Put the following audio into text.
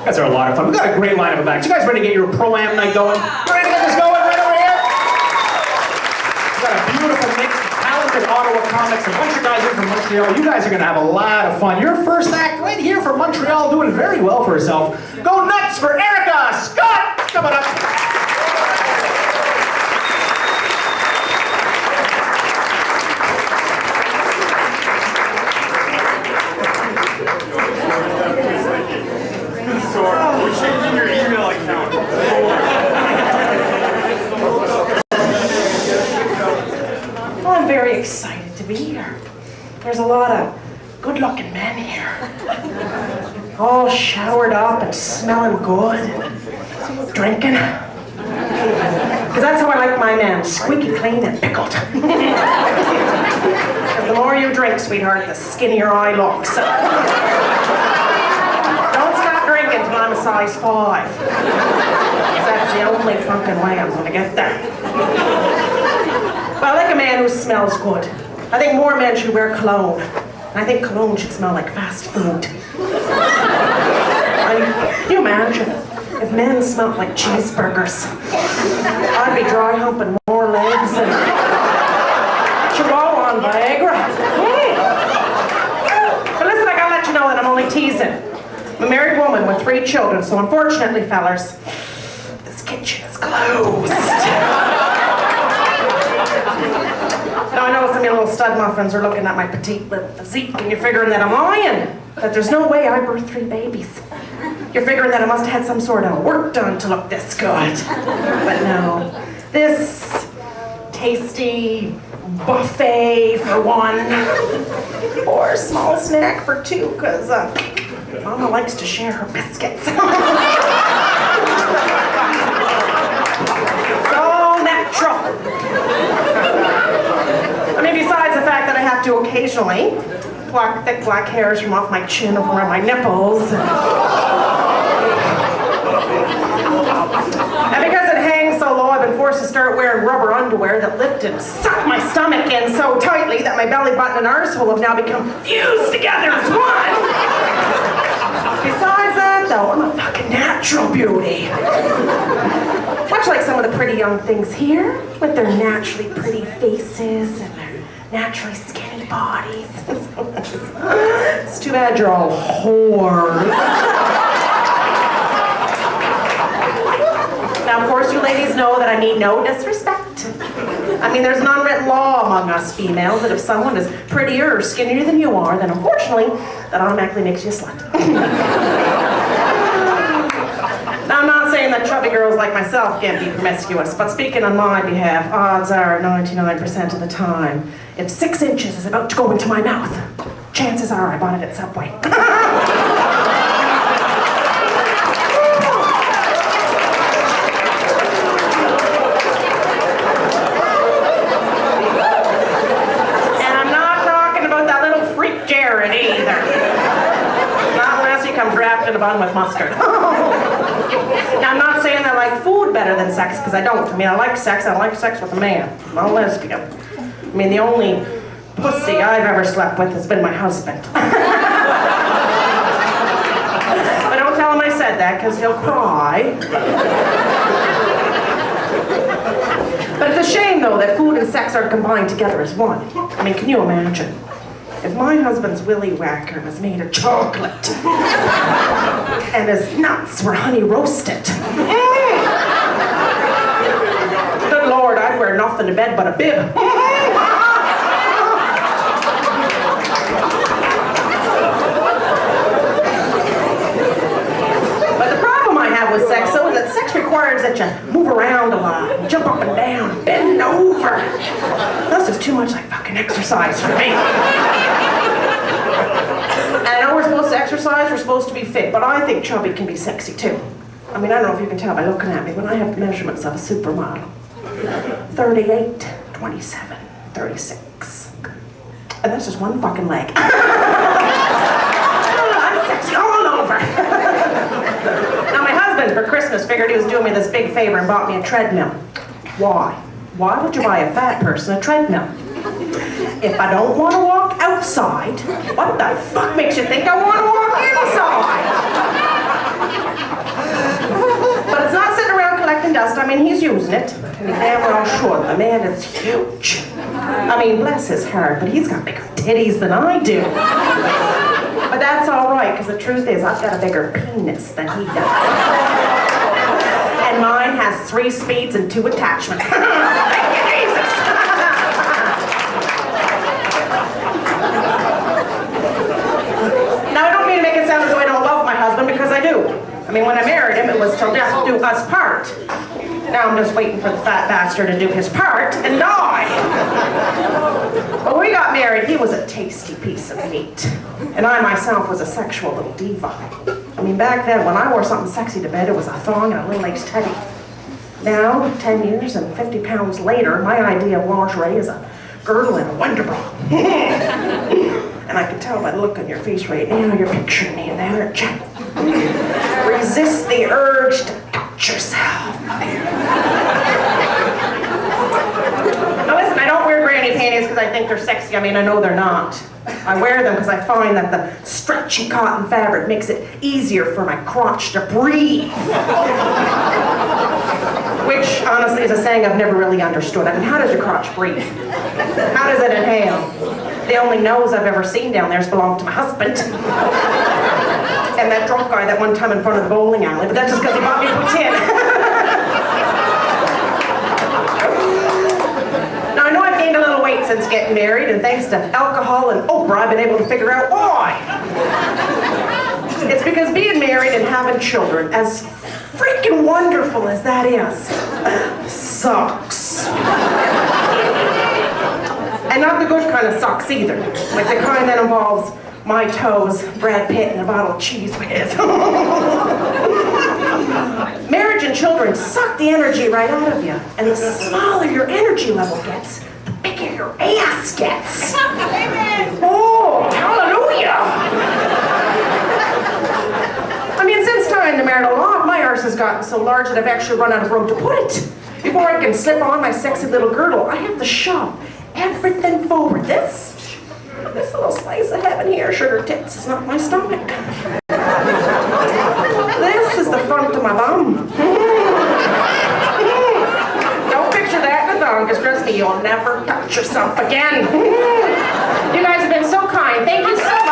You guys are a lot of fun. We got a great lineup of acts. You guys ready to get your pro-am night going? You ready to get this going right over here? We got a beautiful mix of talented Ottawa comics, a bunch of guys in from Montreal. You guys are going to have a lot of fun. Your first act right here from Montreal, doing very well for herself. Go nuts for Erica Scott! Coming up. We're changing your email account. Well, I'm very excited to be here. There's a lot of good-looking men here. All showered up and smelling good. Drinking. Because that's how I like my men, squeaky clean and pickled. The more you drink, sweetheart, the skinnier I look. So don't stop drinking till I'm a size 5. Because that's the only fucking way I'm gonna get there. But I like a man who smells good. I think more men should wear cologne. And I think cologne should smell like fast food. Can you imagine if men smelled like cheeseburgers? I'd be dry humping more legs than Chihuahua on Viagra. But listen, I gotta let you know that I'm only teasing. I'm a married woman with 3 children, so unfortunately, fellas, this kitchen is closed. Now I know some of you little stud muffins are looking at my petite little physique and you're figuring that I'm lying. That there's no way I birthed 3 babies. You're figuring that I must have had some sort of work done to look this good. But no, this tasty buffet for 1, or small snack for 2, because Mama likes to share her biscuits. So natural. I mean, besides the fact that I have to occasionally pluck thick black hairs from off my chin over around my nipples. And because it hangs so low, I've been forced to start wearing rubber underwear that lift and suck my stomach in so tightly that my belly button and arsehole have now become fused together as one. Besides that, though, I'm a fucking natural beauty. Much like some of the pretty young things here, with their naturally pretty faces and their naturally skinny bodies. It's too bad you're all whores. Now, of course, you ladies know that I mean no disrespect. I mean, there's an unwritten law among us females that if someone is prettier or skinnier than you are, then unfortunately, that automatically makes you a slut. Now, I'm not saying that chubby girls like myself can't be promiscuous, but speaking on my behalf, odds are 99% of the time, if 6 inches is about to go into my mouth, chances are I bought it at Subway. And I'm not talking about that little freak Jared either. Not unless he comes wrapped in a bun with mustard. Now, I'm not saying I like food better than sex, because I don't. I mean, I like sex with a man. I'm not a lesbian. I mean, the only pussy I've ever slept with has been my husband. But don't tell him I said that, because he'll cry. But it's a shame, though, that food and sex are combined together as one. I mean, can you imagine? If my husband's willy whacker was made of chocolate and his nuts were honey roasted. Good Lord, I'd wear nothing to bed but a bib. But the problem I have with sex, though, is that sex requires that you move around a lot, jump up and down, bend over. That's just too much like fucking exercise for me. And I know we're supposed to exercise, we're supposed to be fit, but I think chubby can be sexy too. I mean, I don't know if you can tell by looking at me, but I have the measurements of a supermodel. 38, 27, 36. And that's just one fucking leg. I'm sexy all over. Now my husband, for Christmas, figured he was doing me this big favor and bought me a treadmill. Why? Why would you buy a fat person a treadmill? If I don't want to walk outside, what the fuck makes you think I want to walk inside? I mean, he's using it. And he damn well should. The man is huge. I mean, bless his heart, but he's got bigger titties than I do. But that's all right, because the truth is, I've got a bigger penis than he does. And mine has 3 speeds and 2 attachments. Thank you, Jesus. Now, I don't mean to make it sound as though I don't love my husband, because I do. I mean, when I married him, it was till death do us part. Now I'm just waiting for the fat bastard to do his part and die. When we got married, he was a tasty piece of meat. And I myself was a sexual little diva. I mean, back then, when I wore something sexy to bed, it was a thong and a little lace teddy. Now, 10 years and 50 pounds later, my idea of lingerie is a girdle and a wonder bra. And I can tell by the look on your face right now, you're picturing me in that, aren't you? Resist the urge to touch yourself. Now listen, I don't wear granny panties because I think they're sexy. I mean, I know they're not. I wear them because I find that the stretchy cotton fabric makes it easier for my crotch to breathe. Which, honestly, is a saying I've never really understood. I mean, how does your crotch breathe? How does it inhale? The only nose I've ever seen down there has belonged to my husband. And that drunk guy that one time in front of the bowling alley, but that's just because he bought me poutine. Now, I know I've gained a little weight since getting married, and thanks to alcohol and Oprah, I've been able to figure out why. It's because being married and having children, as freaking wonderful as that is, sucks. And not the good kind of sucks either. Like the kind that involves my toes, Brad Pitt, and a bottle of cheese whiz. Marriage and children suck the energy right out of you. And the smaller your energy level gets, the bigger your ass gets. Amen. Oh, hallelujah. I mean, since tying the marital knot, my arse has gotten so large that I've actually run out of room to put it. Before I can slip on my sexy little girdle, I have to shove everything forward. This little slice of heaven here, sugar tits, is not my stomach. This is the front of my bum. Don't picture that in a thong, because trust me, you'll never touch yourself again. You guys have been so kind. Thank you so much.